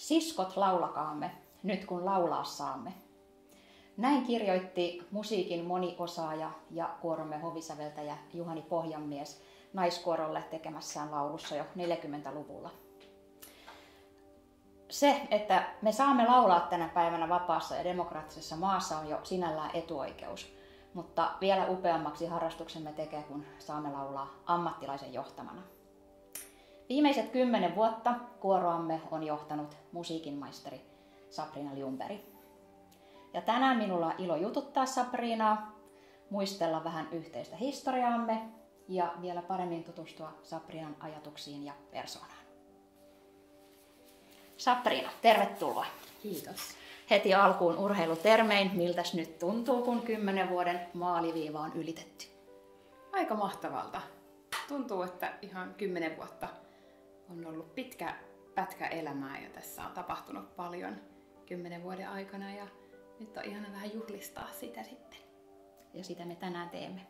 Siskot laulakaamme, nyt kun laulaa saamme. Näin kirjoitti musiikin moniosaaja ja kuoromme hovisäveltäjä Juhani Pohjanmies naiskuorolle tekemässään laulussa jo 40-luvulla. Se, että me saamme laulaa tänä päivänä vapaassa ja demokraattisessa maassa, on jo sinällään etuoikeus. Mutta vielä upeammaksi harrastuksemme tekee, kun saamme laulaa ammattilaisen johtamana. Viimeiset 10 vuotta kuoroamme on johtanut musiikinmaisteri Sabrina Ljungberg. Ja tänään minulla on ilo jututtaa Sabrinaa, muistella vähän yhteistä historiaamme ja vielä paremmin tutustua Sabrinan ajatuksiin ja persoonaan. Sabrina, tervetuloa. Kiitos. Heti alkuun urheilutermein, miltäs nyt tuntuu, kun 10 vuoden maaliviiva on ylitetty? Aika mahtavalta. Tuntuu, että ihan 10 vuotta on ollut pitkä pätkä elämää ja tässä on tapahtunut paljon 10 vuoden aikana ja nyt on ihana vähän juhlistaa sitä sitten. Ja sitä me tänään teemme.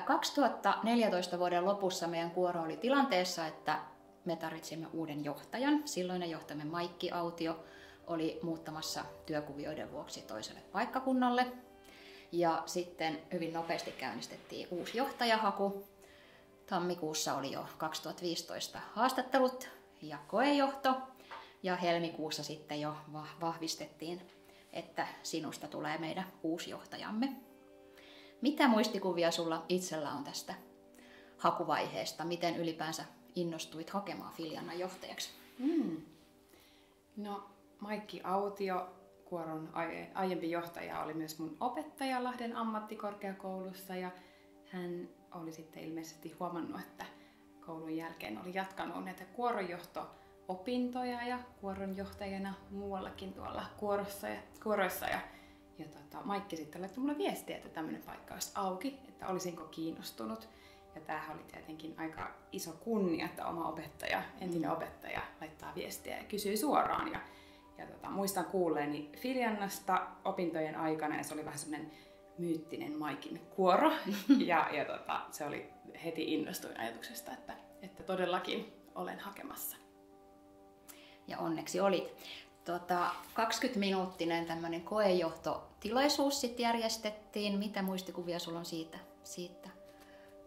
2014 vuoden lopussa meidän kuoro oli tilanteessa, että me tarvitsimme uuden johtajan. Silloinen johtajamme Maikki Autio oli muuttamassa työkuvioiden vuoksi toiselle paikkakunnalle. Ja sitten hyvin nopeasti käynnistettiin uusi johtajahaku. Tammikuussa oli jo 2015 haastattelut ja koejohto. Ja helmikuussa sitten jo vahvistettiin, että sinusta tulee meidän uusi johtajamme. Mitä muistikuvia sulla itsellä on tästä hakuvaiheesta? Miten ylipäänsä innostuit hakemaan Filjannan johtajaksi? No, Maikki Autio, kuoron aiempi johtaja, oli myös mun opettaja Lahden ammattikorkeakoulussa ja hän oli sitten ilmeisesti huomannut, että koulun jälkeen oli jatkanut näitä kuoronjohto-opintoja ja kuoronjohtajana muuallakin tuolla kuoroissa ja Maikki sitten laittoi mulle viestiä, että tämmöinen paikka olisi auki, että olisinko kiinnostunut. Ja tämähän oli tietenkin aika iso kunnia, että oma opettaja, entinen opettaja, laittaa viestiä ja kysyy suoraan. Muistan kuulleeni Filjannasta opintojen aikana ja se oli vähän semmoinen myyttinen Maikin kuoro. Se oli heti innostuin ajatuksesta, että todellakin olen hakemassa. Ja onneksi olit. 20-minuuttinen tämmöinen koejohtotilaisuus sitten järjestettiin. Mitä muistikuvia sulla on siitä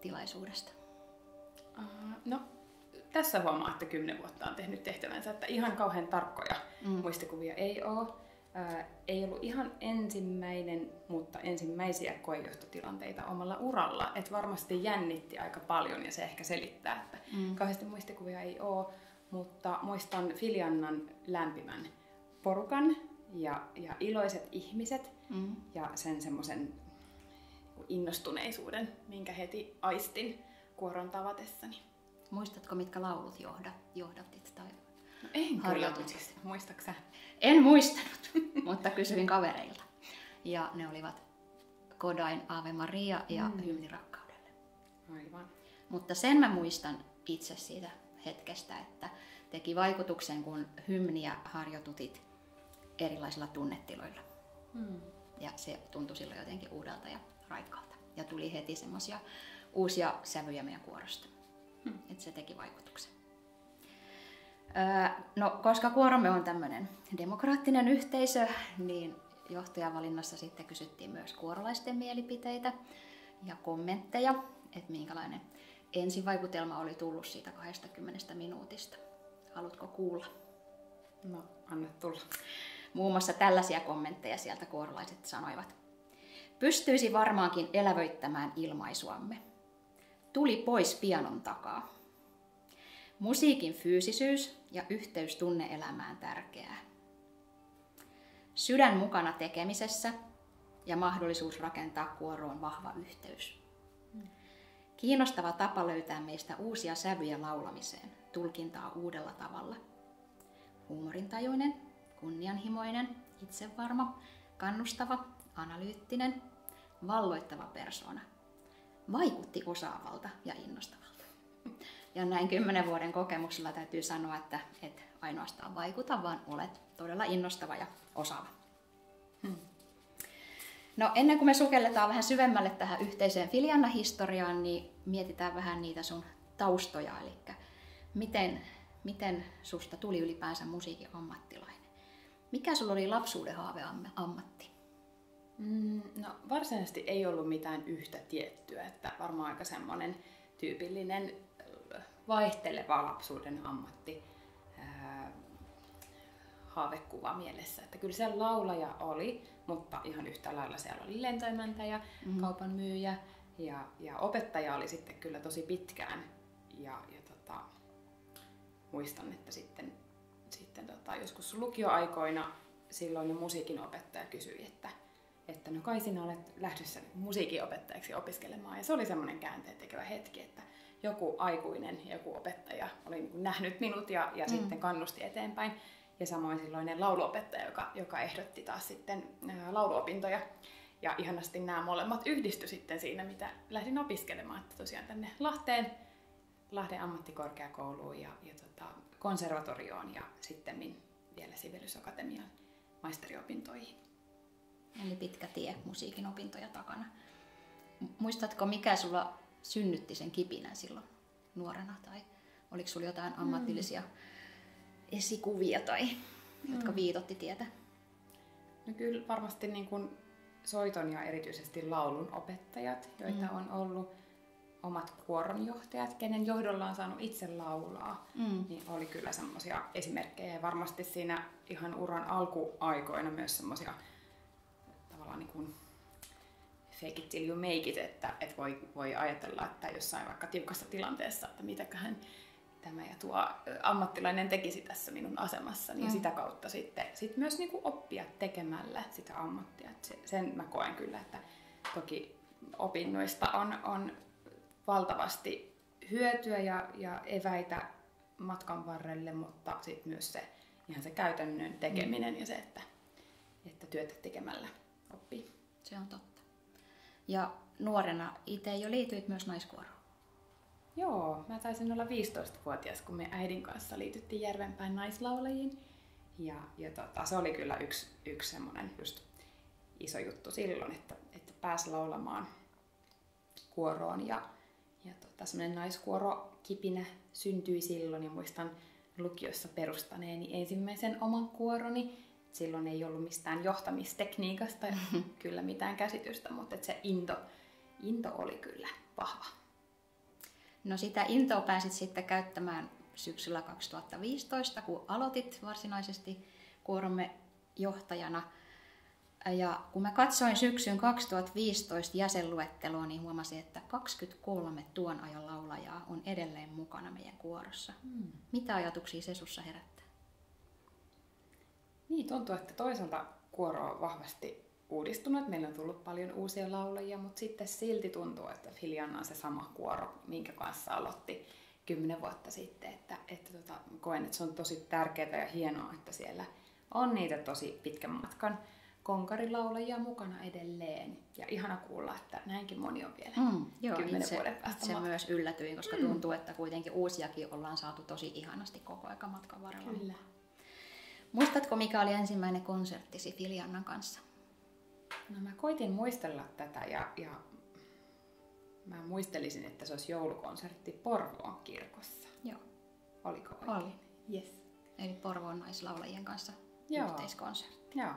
tilaisuudesta? No, tässä huomaa, että 10 vuotta on tehnyt tehtävänsä, että ihan kauhean tarkkoja muistikuvia ei ole. Ei ollut ihan ensimmäinen, mutta ensimmäisiä koejohtotilanteita omalla uralla. Et varmasti jännitti aika paljon ja se ehkä selittää, että kauheasti muistikuvia ei ole. Mutta muistan Filjannan lämpimän porukan ja iloiset ihmiset ja sen semmoisen innostuneisuuden, minkä heti aistin kuoron tavatessani. Muistatko, mitkä laulut johdatit? Tai no en kyllä muista. Muistatko sä? En muistanut, mutta kysyin kavereilta. Ja ne olivat Kodain Ave Maria ja Hymni rakkaudelle. Aivan. Mutta sen mä muistan itse siitä hetkestä, että teki vaikutuksen, kun hymniä harjoitutit erilaisilla tunnetiloilla. Ja se tuntui silloin jotenkin uudelta ja raikkaalta. Ja tuli heti semmoisia uusia sävyjä meidän kuorosta. Että se teki vaikutuksen. No, koska kuoromme on tämmöinen demokraattinen yhteisö, niin johtajavalinnassa sitten kysyttiin myös kuorolaisten mielipiteitä ja kommentteja, että minkälainen ensivaikutelma oli tullut siitä 20 minuutista. Haluatko kuulla? No, anna tulla. Muun muassa tällaisia kommentteja sieltä kuorolaiset sanoivat. Pystyisi varmaankin elävöittämään ilmaisuamme. Tuli pois pianon takaa. Musiikin fyysisyys ja yhteys tunne-elämään tärkeää. Sydän mukana tekemisessä ja mahdollisuus rakentaa kuoroon vahva yhteys. Kiinnostava tapa löytää meistä uusia sävyjä laulamiseen, tulkintaa uudella tavalla. Huumorintajuinen, kunnianhimoinen, itsevarma, kannustava, analyyttinen, valloittava persoona. Vaikutti osaavalta ja innostavalta. Ja näin 10 vuoden kokemuksella täytyy sanoa, että et ainoastaan vaikuta, vaan olet todella innostava ja osaava. No, ennen kuin me sukelletaan vähän syvemmälle tähän yhteiseen Filjanna-historiaan, niin mietitään vähän niitä sun taustoja. Eli miten susta tuli ylipäänsä musiikin ammattilainen? Mikä sulla oli lapsuuden haaveammatti? No varsinaisesti ei ollut mitään yhtä tiettyä, että varmaan aika semmoinen tyypillinen vaihteleva lapsuuden ammatti, haavekuva mielessä. Että kyllä siellä laulaja oli, mutta ihan yhtä lailla siellä oli lentoemäntä ja kaupan myyjä ja opettaja oli sitten kyllä tosi pitkään. Muistan, että sitten joskus lukioaikoina silloin musiikin opettaja kysyi, että no kai sinä olet lähdössä musiikinopettajaksi opiskelemaan. Ja se oli semmoinen käänteentekevä hetki, että joku aikuinen, joku opettaja oli nähnyt minut ja sitten kannusti eteenpäin. Ja samoin silloinen lauluopettaja, joka ehdotti taas sitten lauluopintoja. Ja ihanasti nämä molemmat yhdistyi sitten siinä, mitä lähdin opiskelemaan. Että tosiaan tänne Lahden ammattikorkeakouluun ja konservatorioon ja sitten vielä Sibelius-akatemian maisteriopintoihin. Eli pitkä tie musiikin opintoja takana. Muistatko, mikä sulla synnytti sen kipinän silloin nuorena? Tai oliko sulla jotain ammatillisia esikuvia jotka viitotti tietä? No kyllä varmasti niin kuin soiton ja erityisesti laulun opettajat, joita on ollut, omat kuoronjohtajat, kenen johdolla on saanut itse laulaa, niin oli kyllä semmoisia esimerkkejä. Ja varmasti siinä ihan uran alkuaikoina myös semmoisia tavallaan niin kuin fake it till you make it, että voi ajatella, että jossain vaikka tiukassa tilanteessa, että mitäköhän tämä ja tuo ammattilainen tekisi tässä minun asemassani. Ja sitä kautta sitten myös niin kuin oppia tekemällä sitä ammattia. Sen mä koen kyllä, että toki opinnoista on valtavasti hyötyä ja eväitä matkan varrelle, mutta sitten myös ihan se käytännön tekeminen ja se, että työtä tekemällä oppii. Se on totta. Ja nuorena itse jo liityit myös naiskuoroon. Joo, mä taisin olla 15-vuotias, kun me äidin kanssa liityttiin Järvenpään naislaulajiin. Ja se oli kyllä yksi semmoinen just iso juttu silloin, että pääsi laulamaan kuoroon. Ja semmoinen naiskuorokipinä syntyi silloin ja muistan lukiossa perustaneeni ensimmäisen oman kuoroni. Silloin ei ollut mistään johtamistekniikasta ja kyllä mitään käsitystä, mutta se into oli kyllä vahva. No sitä intoa pääsit sitten käyttämään syksyllä 2015, kun aloitit varsinaisesti kuoromme johtajana. Ja kun mä katsoin syksyn 2015 jäsenluetteloa, niin huomasin, että 23 tuon ajan laulajaa on edelleen mukana meidän kuorossa. Mitä ajatuksia se sussa herättää? Niin, tuntuu, että toisaalta kuoro on vahvasti uudistunut. Meillä on tullut paljon uusia laulajia, mutta sitten silti tuntuu, että Filianna on se sama kuoro, minkä kanssa aloitti 10 vuotta sitten. Koen, että se on tosi tärkeää ja hienoa, että siellä on niitä tosi pitkän matkan konkarilaulajia mukana edelleen. Ja ihana kuulla, että näinkin moni on vielä 10 vuoden päästä se myös yllätyin, koska tuntuu, että kuitenkin uusiakin ollaan saatu tosi ihanasti koko aika matkan varrella. Kyllä. Muistatko, mikä oli ensimmäinen konserttisi Filiannan kanssa? No mä koitin muistella tätä ja mä muistelisin, että se olisi joulukonsertti Porvoon kirkossa. Joo. Oliko oikein? Oli. Yes. Eli Porvoon naislaulajien kanssa yhteiskonsertti. Joo.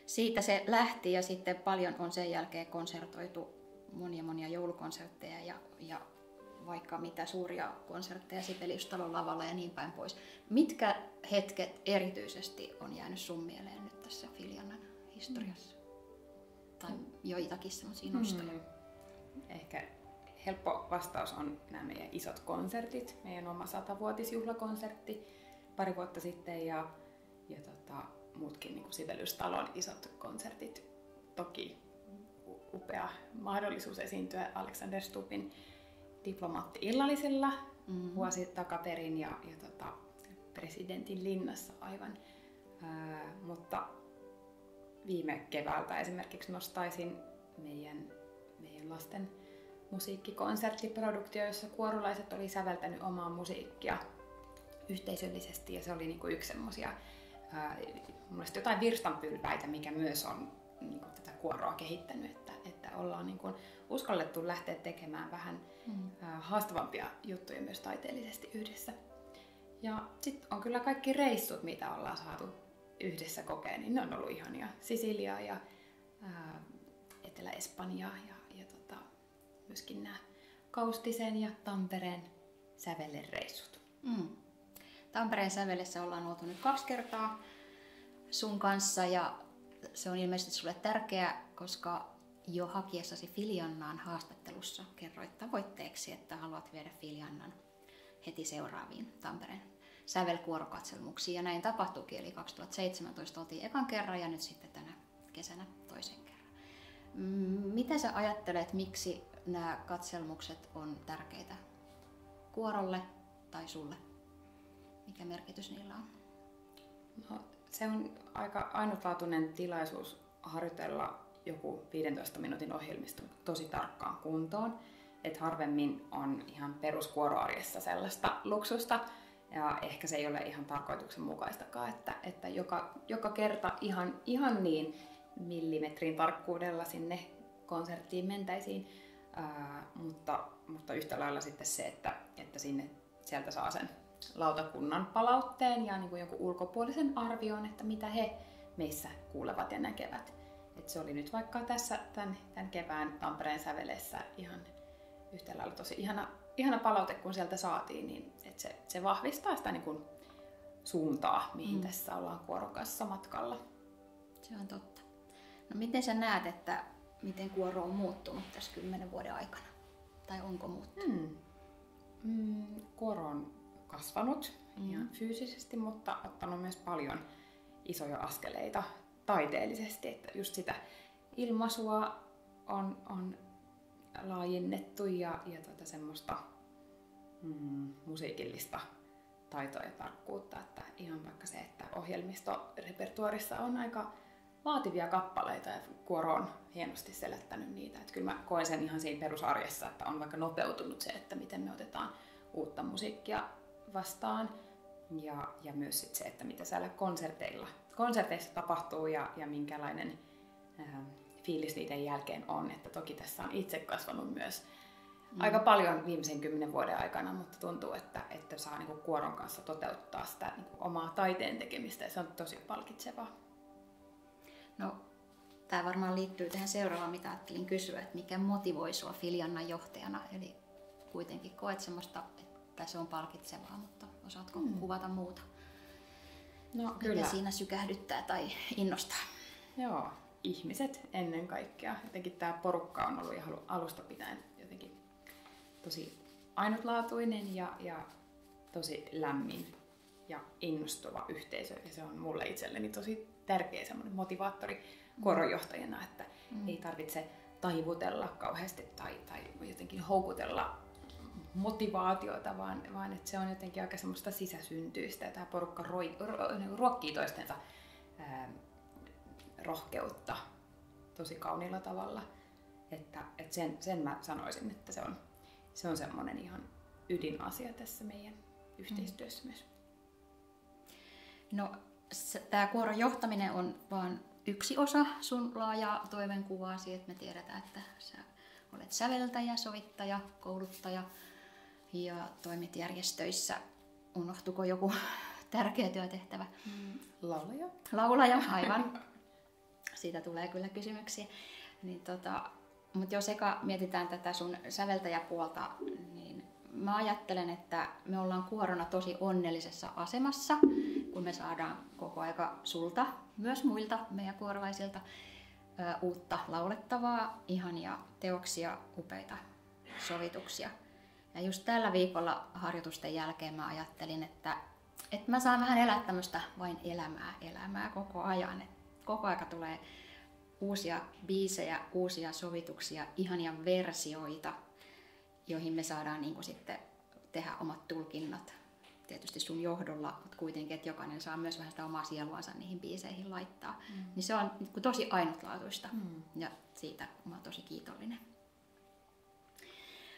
Siitä se lähti ja sitten paljon on sen jälkeen konsertoitu monia joulukonsertteja ja vaikka mitä suuria konsertteja Sibeliustalon lavalla ja niin päin pois. Mitkä hetket erityisesti on jäänyt sun mieleen nyt tässä Filiannan historiassa? Tai joitakin semmoisia nostoja? Ehkä helppo vastaus on nämä meidän isot konsertit. Meidän oma 100-vuotisjuhlakonsertti pari vuotta sitten ja muutkin niin kuin Sibeliustalon isot konsertit. Toki upea mahdollisuus esiintyä Alexander Stubbin diplomaatti-illallisilla vuosi takaperin ja presidentin linnassa aivan. Mutta viime keväältä esimerkiksi nostaisin meidän lasten musiikkikonserttiproduktio, jossa kuorolaiset oli säveltänyt omaa musiikkia yhteisöllisesti ja se oli niinku yksi semmosia mun mielestä jotain virstanpylväitä, mikä myös on niinku tätä kuoroa kehittänyt, että ollaan niinku uskallettu lähteä tekemään vähän haastavampia juttuja myös taiteellisesti yhdessä. Ja sitten on kyllä kaikki reissut, mitä ollaan saatu yhdessä kokea, niin ne on ollut ihania. Sisiliaa ja Etelä-Espanjaa ja myöskin nämä Kaustisen ja Tampereen Sävelen reissut. Tampereen Sävelessä ollaan oltu nyt 2 kertaa sun kanssa ja se on ilmeisesti sulle tärkeää, koska jo hakiessasi Filiannaan haastattelussa kerroit tavoitteeksi, että haluat viedä Filiannan heti seuraaviin Tampereen sävelkuorokatselmuksiin. Ja näin tapahtuikin, eli 2017 oltiin ekan kerran ja nyt sitten tänä kesänä toisen kerran. Mitä sä ajattelet, miksi nämä katselmukset on tärkeitä kuorolle tai sulle? Mikä merkitys niillä on? No, se on aika ainutlaatuinen tilaisuus harjoitella joku 15 minuutin ohjelmisto tosi tarkkaan kuntoon. Et harvemmin on ihan peruskuoroarjessa sellaista luksusta. Ja ehkä se ei ole ihan tarkoituksenmukaistakaan, että joka kerta ihan niin millimetrin tarkkuudella sinne konserttiin mentäisiin. Mutta yhtä lailla sitten se, että sieltä saa sen lautakunnan palautteen ja niin kuin jonkun ulkopuolisen arvion, että mitä he meissä kuulevat ja näkevät. Et se oli nyt vaikka tässä tämän kevään Tampereen Sävelessä ihan yhtä lailla tosi ihana palaute, kun sieltä saatiin, niin että se vahvistaa sitä niin kuin suuntaa, mihin tässä ollaan kuoron kanssa matkalla. Se on totta. No miten sä näet, että miten kuoro on muuttunut tässä 10 vuoden aikana? Tai onko muuttunut? Kuoro on kasvanut ihan fyysisesti, mutta ottanut myös paljon isoja askeleita taiteellisesti. Että just sitä ilmaisua on laajennettu ja semmoista musiikillista taitoa ja tarkkuutta. Että ihan vaikka se, että ohjelmistorepertuarissa on aika vaativia kappaleita ja kuoro on hienosti selättänyt niitä. Että kyllä mä koen sen ihan siinä perusarjessa, että on vaikka nopeutunut se, että miten me otetaan uutta musiikkia vastaan. Ja myös sit se, että mitä siellä konserteissa tapahtuu ja minkälainen fiilis niiden jälkeen on. Että toki tässä on itse kasvanut myös aika paljon viimeisen 10 vuoden aikana, mutta tuntuu, että saa niinku kuoron kanssa toteuttaa sitä niinku omaa taiteen tekemistä ja se on tosi palkitsevaa. No, tämä varmaan liittyy tähän seuraavaan, mitä ajattelin kysyä, että mikä motivoi sua Filiannan johtajana, eli kuitenkin koet semmoista, että se on palkitsevaa, mutta osaatko kuvata muuta? No, kyllä. Mitä siinä sykähdyttää tai innostaa? Joo, ihmiset ennen kaikkea. Jotenkin tämä porukka on ollut ihan alusta pitäen jotenkin tosi ainutlaatuinen ja tosi lämmin ja innostuva yhteisö. Ja se on mulle itselleni tosi tärkeä semmoinen motivaattori kuoronjohtajana, että ei tarvitse taivutella kauheasti tai jotenkin houkutella motivaatiota, vaan että se on jotenkin aika semmoista sisäsyntyistä ja tämä porukka ruokkii toistensa rohkeutta tosi kauniilla tavalla. Että sen mä sanoisin, että se on semmoinen ihan ydinasia tässä meidän yhteistyössä myös. No, tämä kuoron johtaminen on vain yksi osa sun laajaa toimenkuvaasi, että me tiedetään, että sä olet säveltäjä, sovittaja, kouluttaja ja toimit järjestöissä. Unohtuko joku tärkeä työtehtävä? Laulaja, aivan. Siitä tulee kyllä kysymyksiä. Mutta jos eka mietitään tätä sun säveltäjäpuolta, niin mä ajattelen, että me ollaan kuorona tosi onnellisessa asemassa, kun me saadaan koko aika sulta, myös muilta meidän kuorolaisilta, uutta laulettavaa, ihania teoksia, upeita sovituksia. Ja just tällä viikolla harjoitusten jälkeen mä ajattelin, että mä saan vähän elää tämmöistä vain elämää koko ajan. Et koko aika tulee uusia biisejä, uusia sovituksia, ihania versioita, joihin me saadaan niin kuin sitten tehdä omat tulkinnat. Tietysti sun johdolla, mutta kuitenkin, että jokainen saa myös vähän sitä omaa sieluansa niihin biiseihin laittaa. Niin se on tosi ainutlaatuista ja siitä mä oon tosi kiitollinen.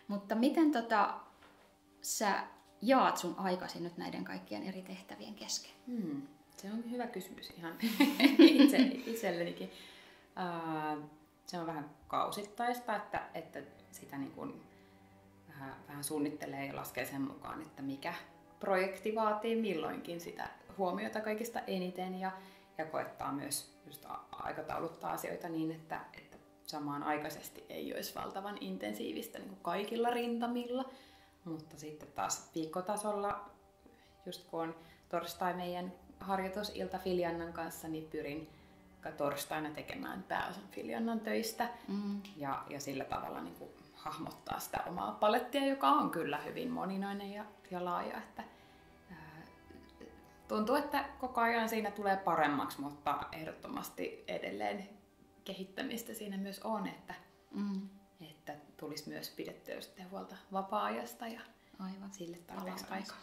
Mutta miten sä jaat sun aikasi nyt näiden kaikkien eri tehtävien kesken? Se on hyvä kysymys ihan itsellenikin. Se on vähän kausittaista, että sitä niin kuin vähän suunnittelee ja laskee sen mukaan, että mikä projekti vaatii milloinkin sitä huomiota kaikista eniten ja koettaa myös just aikatauluttaa asioita niin, että samanaikaisesti ei olisi valtavan intensiivistä niin kuin kaikilla rintamilla. Mutta sitten taas viikkotasolla, just kun on torstai meidän harjoitusilta Filjannan kanssa, niin pyrin torstaina tekemään pääosan Filjannan töistä ja sillä tavalla niin kuin hahmottaa sitä omaa palettia, joka on kyllä hyvin moninainen ja laaja. Että, tuntuu, että koko ajan siinä tulee paremmaksi, mutta ehdottomasti edelleen kehittämistä siinä myös on, että tulisi myös pidettyä sitten huolta vapaa-ajasta ja aivan sille tarpeeksi aikaa.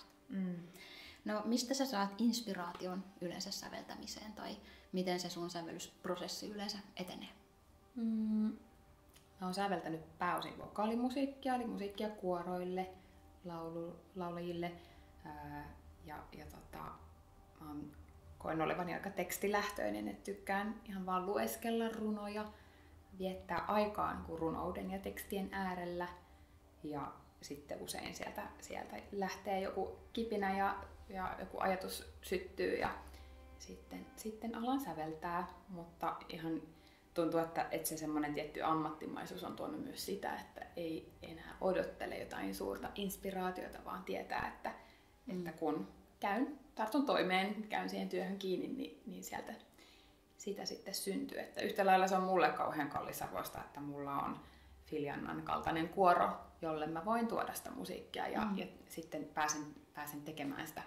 No mistä sä saat inspiraation yleensä säveltämiseen tai miten se sun sävellysprosessi yleensä etenee? Mä oon säveltänyt pääosin vokaalimusiikkia, eli musiikkia kuoroille, laulajille mä koen olevani aika tekstilähtöinen, että tykkään ihan vaan lueskella runoja, viettää aikaa niin kuin runouden ja tekstien äärellä ja sitten usein sieltä lähtee joku kipinä ja joku ajatus syttyy ja sitten alan säveltää, mutta ihan tuntuu, että se semmoinen tietty ammattimaisuus on tuonut myös sitä, että ei enää odottele jotain suurta inspiraatiota, vaan tietää, että kun tartun toimeen, käyn siihen työhön kiinni, niin sieltä sitä sitten syntyy. Että yhtä lailla se on mulle kauhean kallisarvoista, että mulla on Filjannan kaltainen kuoro, jolle mä voin tuoda sitä musiikkia ja sitten pääsen tekemään sitä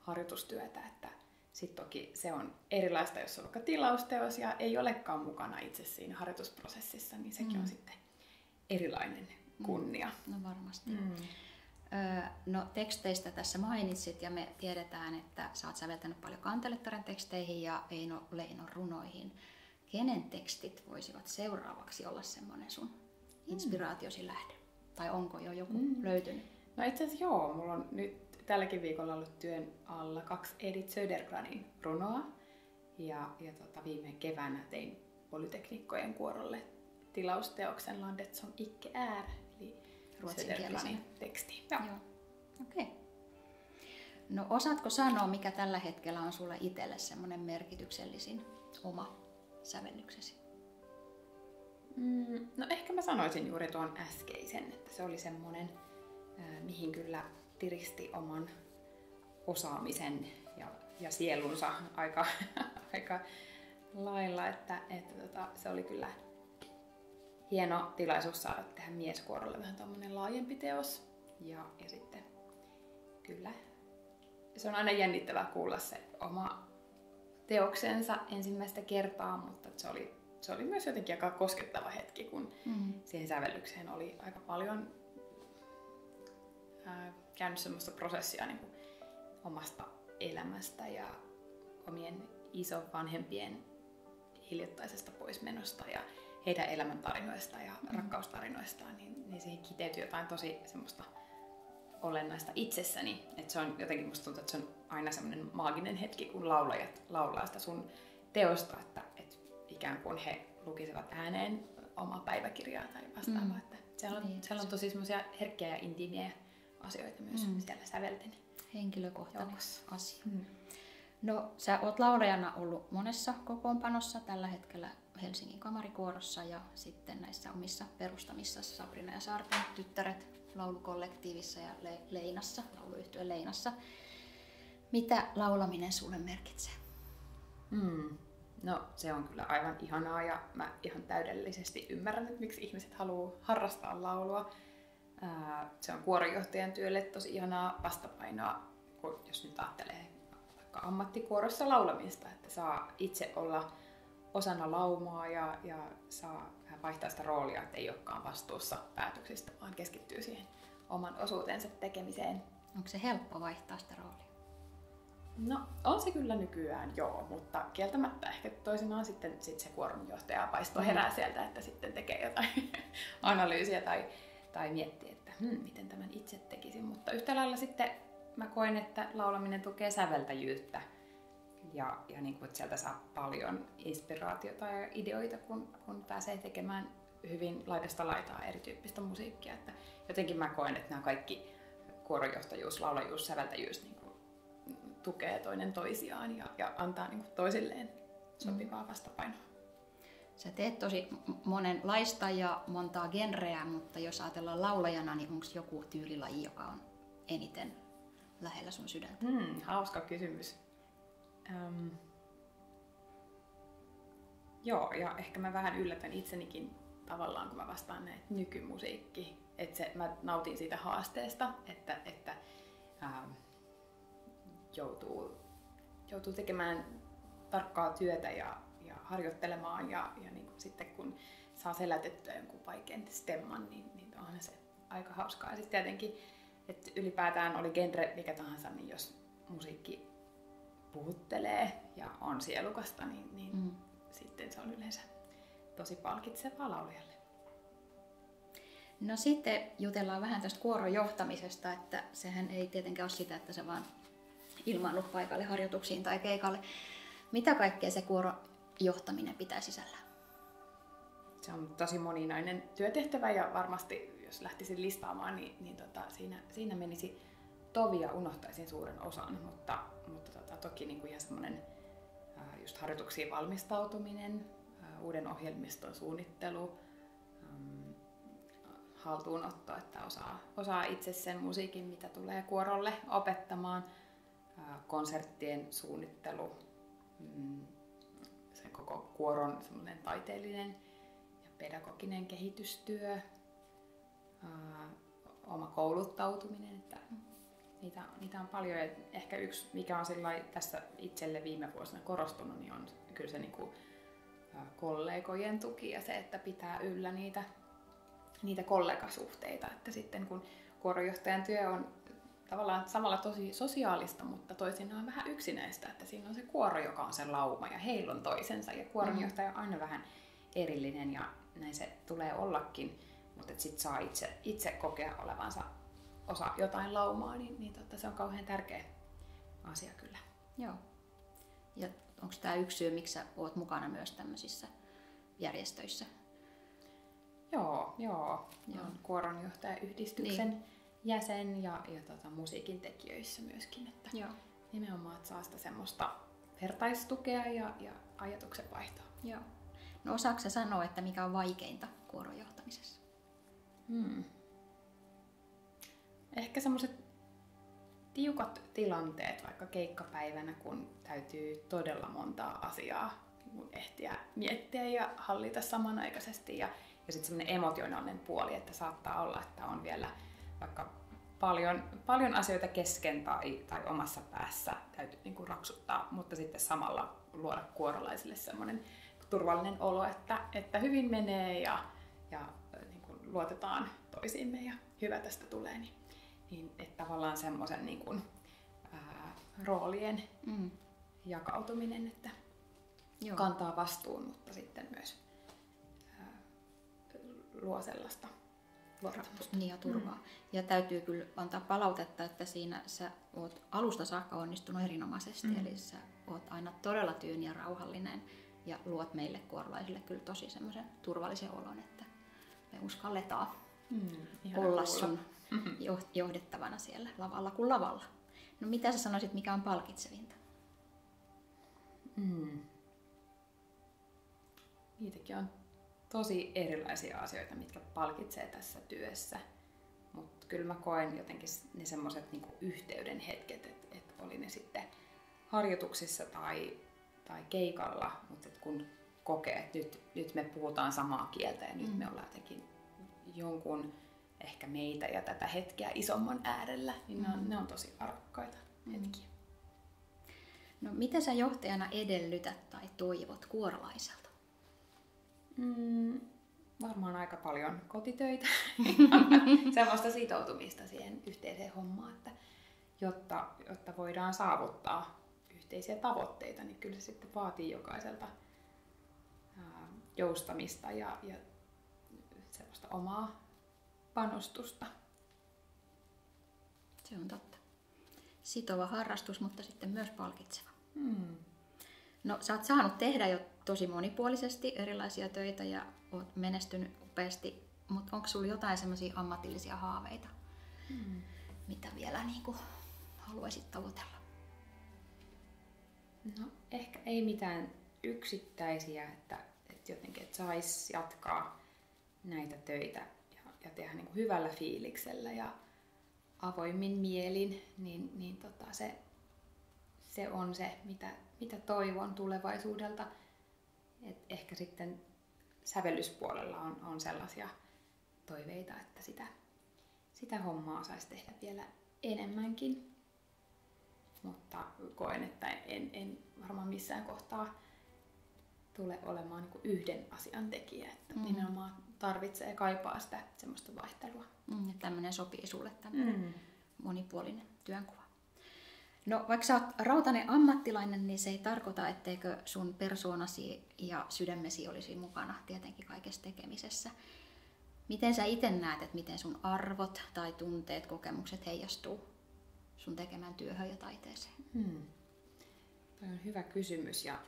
harjoitustyötä. Että sitten toki se on erilaista, jos on vaikka tilausteos ja ei olekaan mukana itse siinä harjoitusprosessissa, niin sekin on sitten erilainen kunnia. No varmasti. No teksteistä tässä mainitsit ja me tiedetään, että sä oot säveltänyt paljon Kantelettaren teksteihin ja Eino Leinon runoihin. Kenen tekstit voisivat seuraavaksi olla semmoinen sun inspiraatiosi lähde? Tai onko jo joku löytynyt? No itse asiassa joo, mulla on nyt tälläkin viikolla ollut työn alla 2 Edith Södergradin runoa ja viime keväänä tein Polyteknikkojen kuorolle tilausteoksen Landet som icke är, eli ruotsinkielisen teksti. Joo. Okei. No osaatko sanoa, mikä tällä hetkellä on sulle itselle semmoinen merkityksellisin oma sävellyksesi? No ehkä mä sanoisin juuri tuon äskeisen, että se oli semmoinen, mihin kyllä tiristi oman osaamisen ja sielunsa aika lailla, että se oli kyllä hieno tilaisuus saada tehdä mieskuorolle vähän tommonen laajempi teos ja sitten kyllä se on aina jännittävää kuulla se oma teoksensa ensimmäistä kertaa, mutta se oli myös jotenkin aika koskettava hetki, kun siihen sävellykseen oli aika paljon käynyt semmoista prosessia niin kuin omasta elämästä ja omien isovanhempien hiljattaisesta poismenosta ja heidän elämäntarinoista ja rakkaustarinoistaan, niin siihen kiteytyi jotain tosi semmoista olennaista itsessäni. Että se on jotenkin, musta tuntuu, että se on aina semmoinen maaginen hetki, kun laulajat laulaa sitä sun teosta, että ikään kuin he lukisivat ääneen omaa päiväkirjaa tai vastaavaa. Että siellä on tosi semmoisia herkkiä ja intiimiä asioita myös siellä sävelten. Henkilökohtainen asia. No, sä oot laulajana ollut monessa kokoonpanossa, tällä hetkellä Helsingin kamarikuorossa ja sitten näissä omissa perustamissa Sabrina ja Saarten tyttäret laulukollektiivissa ja Leinassa, lauluyhtye Leinassa. Mitä laulaminen sulle merkitsee? No se on kyllä aivan ihanaa ja mä ihan täydellisesti ymmärrän, että miksi ihmiset haluaa harrastaa laulua. Se on kuoronjohtajan työlle tosi ihanaa vastapainoa, jos nyt ajattelee vaikka ammattikuorossa laulamista, että saa itse olla osana laumaa ja saa vähän vaihtaa sitä roolia, että ei olekaan vastuussa päätöksistä, vaan keskittyy siihen oman osuutensa tekemiseen. Onko se helppo vaihtaa sitä roolia? No on se kyllä nykyään joo, mutta kieltämättä ehkä toisinaan sitten se kuoronjohtaja paisto herää sieltä, että sitten tekee jotain analyysiä tai miettii, että miten tämän itse tekisin. Mutta yhtä lailla sitten mä koen, että laulaminen tukee säveltäjyyttä ja niin kuin, että sieltä saa paljon inspiraatiota ja ideoita, kun pääsee tekemään hyvin laidasta laitaa erityyppistä musiikkia. Että jotenkin mä koen, että nämä kaikki kuoronjohtajuus, laulajuus, säveltäjyys niin kuin tukee toinen toisiaan ja antaa niin kuin toisilleen sopivaa vastapainoa. Sä teet tosi monenlaista ja montaa genreä, mutta jos ajatellaan laulajana, niin onko joku tyylilaji, joka on eniten lähellä sun sydäntä? Hauska kysymys. Joo, ja ehkä mä vähän yllätän itsenikin tavallaan, kun mä vastaan näin nykymusiikki. Mä nautin siitä haasteesta, että joutuu tekemään tarkkaa työtä ja harjoittelemaan ja niin kuin sitten kun saa selätettyä jonkun vaikean stemman, niin onhan se aika hauskaa. Ja sitten tietenkin, että ylipäätään oli genre mikä tahansa, niin jos musiikki puhuttelee ja on sielukasta, niin sitten se on yleensä tosi palkitsevaa laulajalle. No sitten jutellaan vähän tästä kuoron johtamisesta, että sehän ei tietenkään ole sitä, että se vaan ilmaannut paikalle harjoituksiin tai keikalle. Mitä kaikkea se kuoron johtaminen pitää sisällään? Se on tosi moninainen työtehtävä ja varmasti jos lähtisin listaamaan, niin siinä menisi tovi ja unohtaisin suuren osan, mutta toki niin kuin ihan semmoinen just harjoituksiin valmistautuminen, uuden ohjelmiston suunnittelu, haltuunotto, että osaa itse sen musiikin, mitä tulee kuorolle opettamaan, konserttien suunnittelu, sen koko kuoron semmoinen taiteellinen ja pedagoginen kehitystyö, oma kouluttautuminen, että niitä on paljon. Ja ehkä yksi, mikä on tässä itselle viime vuosina korostunut, niin on kyllä se niinku kollegojen tuki ja se, että pitää yllä niitä kollegasuhteita. Että sitten kun kuoronjohtajan työ on tavallaan samalla tosi sosiaalista, mutta toisinaan vähän yksinäistä, että siinä on se kuoro, joka on se lauma ja heillä on toisensa ja kuoronjohtaja on aina vähän erillinen ja näin se tulee ollakin, mutta sitten saa itse kokea olevansa osa jotain laumaa, niin se on kauhean tärkeä asia kyllä. Joo. Ja onko tämä yksi syy, miksi sä oot mukana myös tämmöisissä järjestöissä? Joo. Olen kuoronjohtajayhdistyksen jäsen ja musiikin tekijöissä myöskin, että nimenomaan että saa sitä semmoista vertaistukea ja ajatuksen vaihtoa. Joo. No osaatko sä sanoa, että mikä on vaikeinta kuoron johtamisessa? Ehkä semmoiset tiukat tilanteet, vaikka keikkapäivänä, kun täytyy todella montaa asiaa ehtiä miettiä ja hallita samanaikaisesti. Ja sitten semmoinen emotionaalinen puoli, että saattaa olla, että on vielä vaikka paljon asioita kesken tai omassa päässä täytyy niinku raksuttaa, mutta sitten samalla luoda kuorolaisille semmoinen turvallinen olo, että hyvin menee ja niinku luotetaan toisiimme ja hyvä tästä tulee. Niin että tavallaan semmoisen niinku, roolien jakautuminen, että kantaa vastuun, mutta sitten myös luo sellaista luottamusta. Niin ja turvaa. Ja täytyy kyllä antaa palautetta, että siinä sä oot alusta saakka onnistunut erinomaisesti. Eli sä oot aina todella tyyni ja rauhallinen ja luot meille kuorolaisille kyllä tosi semmoisen turvallisen olon, että me uskalletaan olla sun johdettavana siellä lavalla kuin lavalla. No mitä sä sanoisit, mikä on palkitsevinta? Niitäkin on tosi erilaisia asioita, mitkä palkitsee tässä työssä. Mutta kyllä mä koen jotenkin ne semmoiset niinku yhteyden hetket, että oli ne sitten harjoituksissa tai keikalla, mutta kun kokee, että nyt me puhutaan samaa kieltä ja nyt me ollaan jotenkin jonkun ehkä meitä ja tätä hetkeä isomman äärellä, niin ne on tosi arvokkaita hetkiä. No mitä sä johtajana edellytät tai toivot kuorolaiselta? Varmaan aika paljon kotitöitä, semmoista sitoutumista siihen yhteiseen hommaan, että jotta voidaan saavuttaa yhteisiä tavoitteita, niin kyllä se sitten vaatii jokaiselta joustamista ja semmoista omaa panostusta. Se on totta. Sitova harrastus, mutta sitten myös palkitseva. No sä oot saanut tehdä jo tosi monipuolisesti erilaisia töitä ja oot menestynyt upeasti, mutta onko sulla jotain semmoisia ammatillisia haaveita, mitä vielä niin kuin haluaisit tavoitella? No ehkä ei mitään yksittäisiä, että jotenkin että sais jatkaa näitä töitä ja tehdä niin kuin hyvällä fiiliksellä ja avoimin mielin, niin se on se, mitä toivon tulevaisuudelta. Et ehkä sitten sävellyspuolella on sellaisia toiveita, että sitä hommaa saisi tehdä vielä enemmänkin. Mutta koen, että en varmaan missään kohtaa tule olemaan niin kuin yhden asian tekijä. Että nimenomaan tarvitsee ja kaipaa sitä semmoista vaihtelua. Tämmöinen sopii sulle, tämmöinen monipuolinen työnkuva. No vaikka sä oot rautainen ammattilainen, niin se ei tarkoita, etteikö sun persoonasi ja sydämesi olisi mukana tietenkin kaikessa tekemisessä. Miten sä itse näet, että miten sun arvot tai tunteet, kokemukset heijastuu sun tekemään työhön ja taiteeseen? Toi on hyvä kysymys ja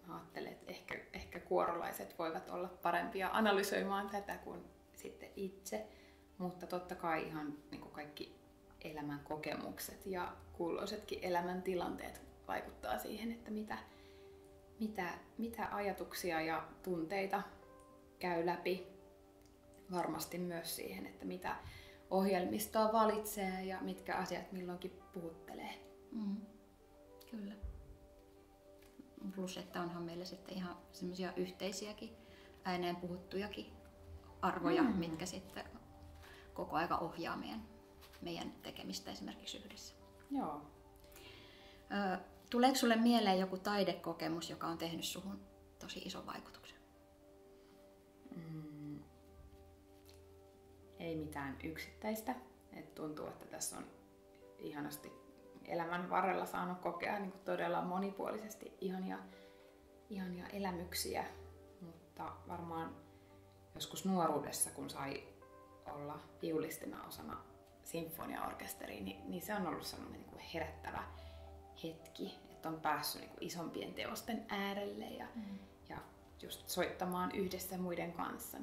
ajattelen, että ehkä kuorolaiset voivat olla parempia analysoimaan tätä kuin sitten itse. Mutta totta kai ihan niin kuin kaikki elämän kokemukset ja kulloisetkin elämäntilanteet vaikuttaa siihen, että mitä ajatuksia ja tunteita käy läpi. Varmasti myös siihen, että mitä ohjelmistoa valitsee ja mitkä asiat milloinkin puhuttelee. Kyllä. Plus, että onhan meillä sitten ihan semmoisia yhteisiäkin ääneen puhuttujakin arvoja, mitkä sitten koko aika ohjaa meidän tekemistä esimerkiksi yhdessä. Joo. Tuleeko sulle mieleen joku taidekokemus, joka on tehnyt suhun tosi ison vaikutuksen? Ei mitään yksittäistä. Et tuntuu, että tässä on ihanasti elämän varrella saanut kokea niin kuin todella monipuolisesti ihania elämyksiä. Mutta varmaan joskus nuoruudessa, kun sai olla viulistina osana sinfoniaorkesteriin, niin se on ollut sellainen niin kuin herättävä hetki, että on päässyt niin kuin isompien teosten äärelle ja just soittamaan yhdessä muiden kanssa,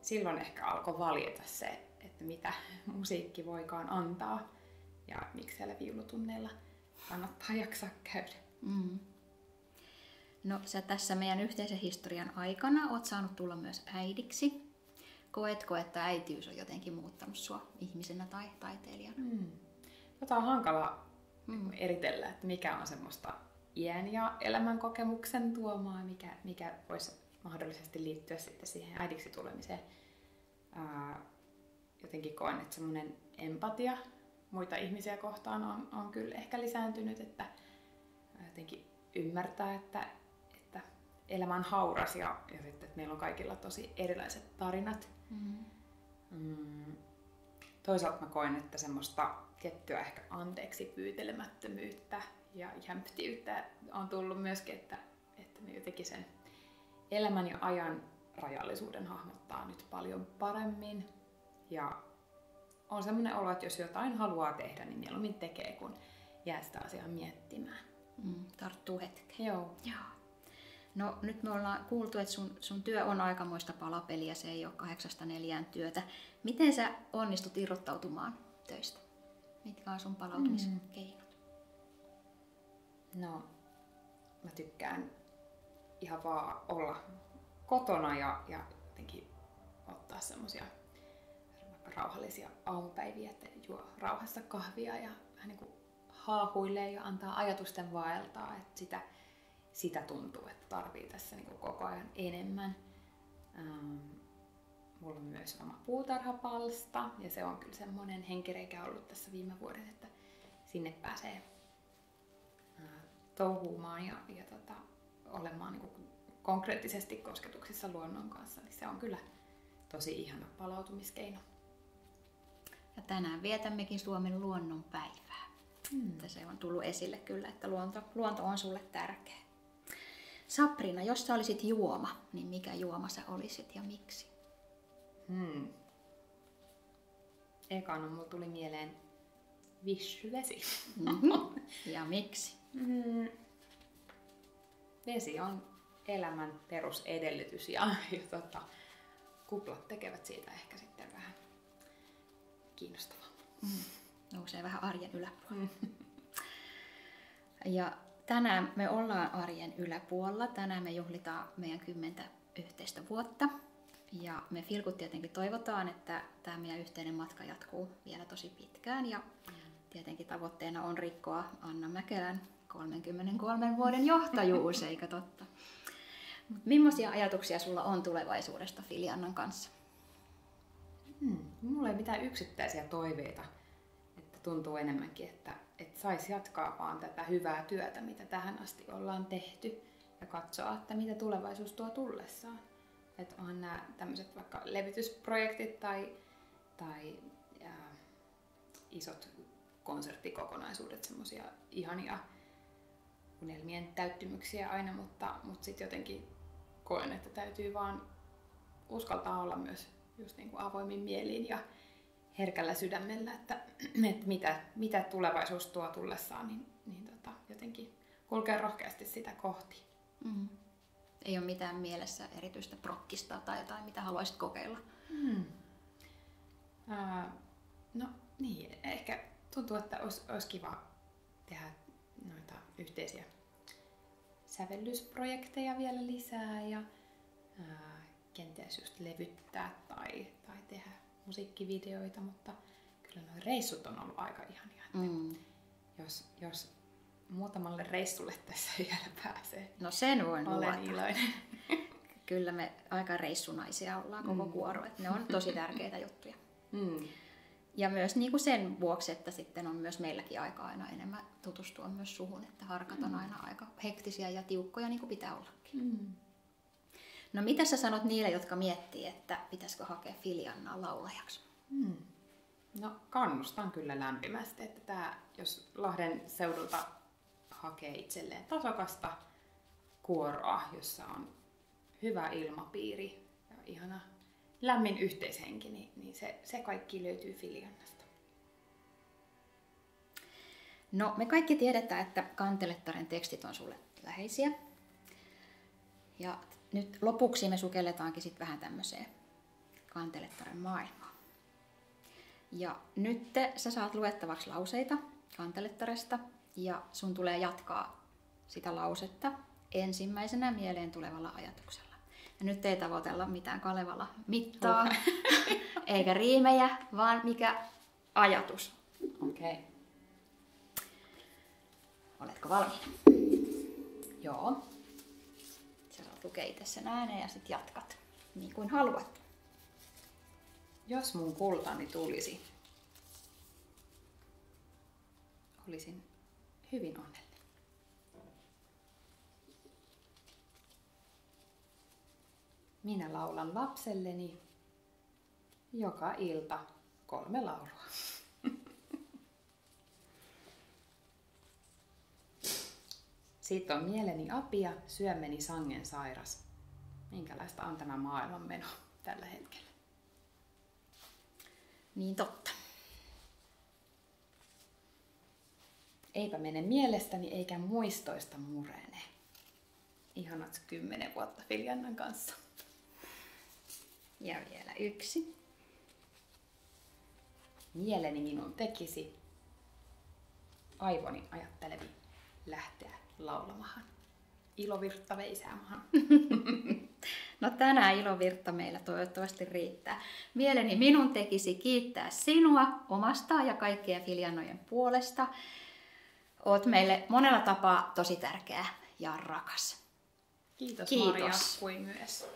silloin ehkä alkoi valjeta se, että mitä musiikki voikaan antaa ja miksi siellä viulutunneilla kannattaa jaksaa käydä. No sä tässä meidän yhteisen historian aikana oot saanut tulla myös äidiksi. Koetko, että äitiys on jotenkin muuttanut sua ihmisenä tai taiteilijana? Tätä on hankala eritellä, että mikä on semmoista iän ja elämän kokemuksen tuomaa, mikä voisi mahdollisesti liittyä sitten siihen äidiksi tulemiseen. Jotenkin koen, että semmoinen empatia muita ihmisiä kohtaan on kyllä ehkä lisääntynyt, että jotenkin ymmärtää, että elämä on hauras ja sitten, että meillä on kaikilla tosi erilaiset tarinat. Toisaalta mä koen, että semmoista tiettyä ehkä anteeksi pyytelemättömyyttä ja jämptiyttä on tullut myöskin, että me jotenkin sen elämän ja ajan rajallisuuden hahmottaa nyt paljon paremmin. Ja on semmoinen olo, että jos jotain haluaa tehdä, niin mieluummin tekee, kun jää sitä asiaa miettimään. Tarttuu hetkeen. Joo. No nyt me ollaan kuultu, että sun työ on aikamoista palapeliä, se ei ole 8-4 työtä. Miten sä onnistut irrottautumaan töistä? Mitkä on sun palautumiskeinot? No, mä tykkään ihan vaan olla kotona ja jotenkin ottaa semmosia rauhallisia aamupäiviä, että juo rauhassa kahvia ja vähän niin kuin haahuilee ja antaa ajatusten vaeltaa, että sitä tuntuu, että tarvii tässä niin kuin koko ajan enemmän. Mulla on myös oma puutarhapalsta ja se on kyllä semmoinen henkireikä ollut tässä viime vuodet, että sinne pääsee touhuumaan ja olemaan niin kuin konkreettisesti kosketuksissa luonnon kanssa, niin se on kyllä tosi ihana palautumiskeino. Ja tänään vietämmekin Suomen luonnonpäivää. Että se on tullut esille kyllä, että luonto on sulle tärkeä. Sabrina, jos sä olisit juoma, niin mikä juoma sä olisit ja miksi? Ekana mulla tuli mieleen vichyvesi. Ja miksi? Vesi on elämän perusedellytys ja kuplat tekevät siitä ehkä sitten vähän kiinnostavaa. Nousee vähän arjen yläpuolella. Ja tänään me ollaan arjen yläpuolella. Tänään me juhlitaan meidän 10 yhteistä vuotta. Ja me Feelgood tietenkin toivotaan, että tämä meidän yhteinen matka jatkuu vielä tosi pitkään. Ja tietenkin tavoitteena on rikkoa Anna Mäkelän 33 vuoden johtajuus, eikä totta? Millaisia ajatuksia sulla on tulevaisuudesta Filiannan kanssa? Mulla ei mitään yksittäisiä toiveita. Että tuntuu enemmänkin, että saisi jatkaa vaan tätä hyvää työtä, mitä tähän asti ollaan tehty. Ja katsoa, että mitä tulevaisuus tuo tullessaan. Että onhan nämä tämmöiset vaikka levytysprojektit tai isot konserttikokonaisuudet, semmoisia ihania unelmien täyttymyksiä aina, mutta sitten jotenkin koen, että täytyy vaan uskaltaa olla myös just niin kuin avoimin mielin ja herkällä sydämellä, että mitä tulevaisuus tuo tullessaan, niin jotenkin kulkea rohkeasti sitä kohti. Ei ole mitään mielessä erityistä prokkista tai jotain, mitä haluaisit kokeilla? No niin, ehkä tuntuu, että olisi kiva tehdä noita yhteisiä sävellysprojekteja vielä lisää ja kenties just levyttää tai tehdä musiikkivideoita, mutta kyllä nuo reissut on ollut aika ihania. Jos muutamalle reissulle tässä vielä pääsee. No sen voin olen iloinen. Kyllä me aika reissunaisia ollaan koko kuoro, että ne on tosi tärkeitä juttuja. Ja myös niin kuin sen vuoksi, että sitten on myös meilläkin aika aina enemmän tutustua myös suhun, että harkat on aina aika hektisiä ja tiukkoja niin kuin pitää ollakin. No mitä sä sanot niille, jotka miettii, että pitäisikö hakea Filiannaa laulajaksi? No kannustan kyllä lämpimästi, että jos Lahden seudulta hakee itselleen tasokasta kuoroa, jossa on hyvä ilmapiiri ja ihana lämmin yhteishenki, niin se kaikki löytyy Filiannasta. No me kaikki tiedetään, että Kantelettaren tekstit on sulle läheisiä. Ja nyt lopuksi me sukelletaankin sitten vähän tämmöiseen Kantelettaren maailmaan. Ja nyt sä saat luettavaksi lauseita Kantelettaresta ja sun tulee jatkaa sitä lausetta ensimmäisenä mieleen tulevalla ajatuksella. Ja nyt ei tavoitella mitään Kalevala mittaa, eikä riimejä, vaan mikä ajatus. Okei. Oletko valmiina? Joo. Sä saat lukea itse sen ääneen ja sit jatkat niin kuin haluat. Jos mun kultani tulisi, olisin hyvin onnellinen. Minä laulan lapselleni joka ilta 3 laulua. Siitä on mieleni apia, syömeni sangen sairas. Minkälaista on tämä maailmanmeno tällä hetkellä? Niin totta. Eipä mene mielestäni eikä muistoista murene. Ihanat 10 vuotta Filiannan kanssa. Ja vielä yksi. Mieleni minun tekisi aivoni ajattelevi lähteä laulamahan. Ilovirta veisäämahan. No tänään ilovirta meillä toivottavasti riittää. Mieleni minun tekisi kiittää sinua omasta ja kaikkien Filiannojen puolesta. Oot meille monella tapaa tosi tärkeä ja rakas. Kiitos. Kiitos. Maria, kuin myös.